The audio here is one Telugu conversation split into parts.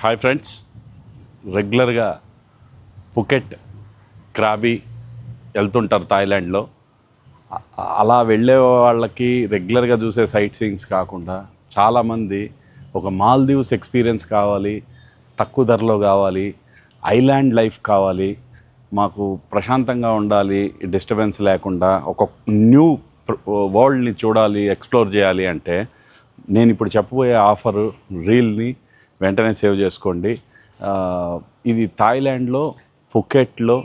హాయ్ ఫ్రెండ్స్, రెగ్యులర్గా పుకెట్, క్రాబీ వెళ్తుంటారు థాయిలాండ్లో. అలా వెళ్ళే వాళ్ళకి రెగ్యులర్గా చూసే సైట్ సీయింగ్స్ కాకుండా చాలామంది ఒక మాల్దీవ్స్ ఎక్స్పీరియన్స్ కావాలి, తక్కువ ధరలో కావాలి, ఐలాండ్ లైఫ్ కావాలి, మాకు ప్రశాంతంగా ఉండాలి, డిస్టర్బెన్స్ లేకుండా ఒక న్యూ వరల్డ్ని చూడాలి, ఎక్స్ప్లోర్ చేయాలి అంటే నేను ఇప్పుడు చెప్పబోయే ఆఫరు రీల్ని వెంటనే సేవ్ చేసుకోండి. ఇది థాయిలాండ్లో ఫుకెట్లో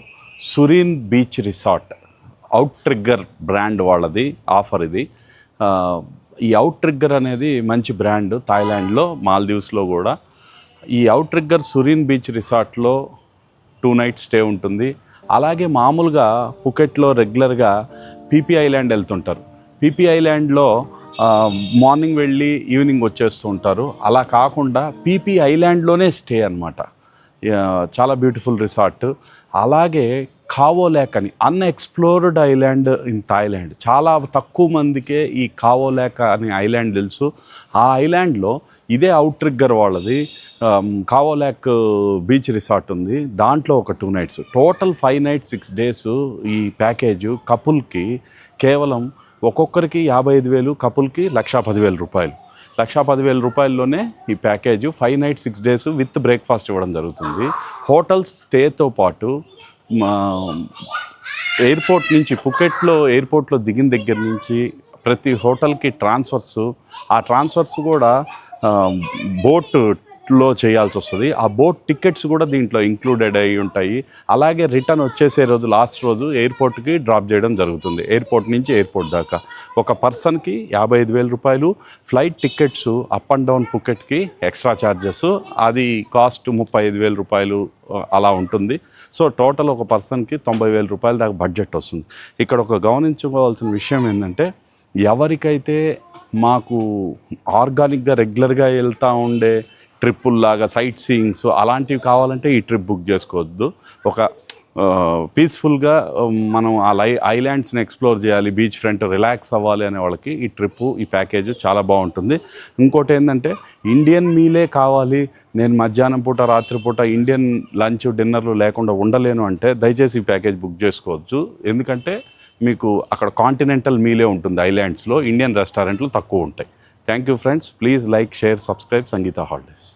Surin beach resort, Outrigger brand వాళ్ళది ఆఫర్ ఇది. ఈ అవుట్ ట్రిగ్గర్ అనేది మంచి బ్రాండ్ థాయిలాండ్లో, మాల్దీవ్స్లో కూడా. ఈ అవుట్ ట్రిగ్గర్ సురీన్ బీచ్ రిసార్ట్లో 2 నైట్స్ స్టే ఉంటుంది. అలాగే మామూలుగా ఫుకెట్లో రెగ్యులర్గా పీపీ ఐలాండ్ వెళ్తుంటారు. పీపీ ఐలాండ్లో మార్నింగ్ వెళ్ళి ఈవినింగ్ వచ్చేస్తూ ఉంటారు. అలా కాకుండా పీపీ ఐలాండ్లోనే స్టే అనమాట. చాలా బ్యూటిఫుల్ రిసార్ట్. అలాగే ఖావో లేక్ అని అన్ఎక్స్ప్లోర్డ్ ఐలాండ్ ఇన్ థాయిలాండ్. చాలా తక్కువ మందికే ఈ ఖావో లేక్ అనే ఐలాండ్ తెలుసు. ఆ ఐలాండ్లో ఇదే అవుట్ ట్రిగ్గర్ వాళ్ళది ఖావో లేక్ బీచ్ రిసార్ట్ ఉంది. దాంట్లో ఒక 2 నైట్స్, టోటల్ 5 నైట్స్ 6 డేస్ ఈ ప్యాకేజు. కపుల్కి కేవలం ఒక్కొక్కరికి 55,000, కపుల్కి 1,10,000 రూపాయలు. 1,10,000 రూపాయల్లోనే ఈ package 5 nights 6 days with breakfast ఇవ్వడం జరుగుతుంది. హోటల్స్ స్టేతో పాటు ఎయిర్పోర్ట్ నుంచి, ఫుకెట్లో ఎయిర్పోర్ట్లో దిగిన దగ్గర నుంచి ప్రతి హోటల్కి ట్రాన్స్ఫర్స్, ఆ ట్రాన్స్ఫర్స్ కూడా బోట్లో చేయాల్సి వస్తుంది. ఆ బోట్ టికెట్స్ కూడా దీంట్లో ఇంక్లూడెడ్ అయి ఉంటాయి. అలాగే రిటర్న్ వచ్చేసే రోజు, లాస్ట్ రోజు ఎయిర్పోర్ట్కి డ్రాప్ చేయడం జరుగుతుంది. ఎయిర్పోర్ట్ నుంచి ఎయిర్పోర్ట్ దాకా ఒక పర్సన్కి 55,000 రూపాయలు. Flight tickets up and down ఫుకెట్కి ఎక్స్ట్రా ఛార్జెస్, అది కాస్ట్ 35,000 రూపాయలు అలా ఉంటుంది. సో టోటల్ ఒక పర్సన్కి 90,000 రూపాయల దాకా బడ్జెట్ వస్తుంది. ఇక్కడ ఒక గమనించుకోవాల్సిన విషయం ఏంటంటే, ఎవరికైతే మాకు ఆర్గానిక్గా రెగ్యులర్గా వెళ్తూ ఉండే ట్రిప్పుల్లాగా సైట్ సీయింగ్స్ అలాంటివి కావాలంటే ఈ ట్రిప్ బుక్ చేసుకోవద్దు. ఒక పీస్ఫుల్గా మనం ఆ ఐలాండ్స్ని ఎక్స్ప్లోర్ చేయాలి, బీచ్ ఫ్రంట్ రిలాక్స్ అవ్వాలి అనే వాళ్ళకి ఈ ట్రిప్పు, ఈ ప్యాకేజ్ చాలా బాగుంటుంది. ఇంకోటి ఏంటంటే, ఇండియన్ మీలే కావాలి, నేను మధ్యాహ్నం పూట రాత్రిపూట ఇండియన్ లంచ్ డిన్నర్లు లేకుండా ఉండలేను అంటే దయచేసి ఈ ప్యాకేజ్ బుక్ చేసుకోవచ్చు. ఎందుకంటే మీకు అక్కడ కాంటినెంటల్ మీలే ఉంటుంది ఐలాండ్స్లో, ఇండియన్ రెస్టారెంట్లు తక్కువ ఉంటాయి. Thank you friends. Please like, share, subscribe Sangeetha holidays.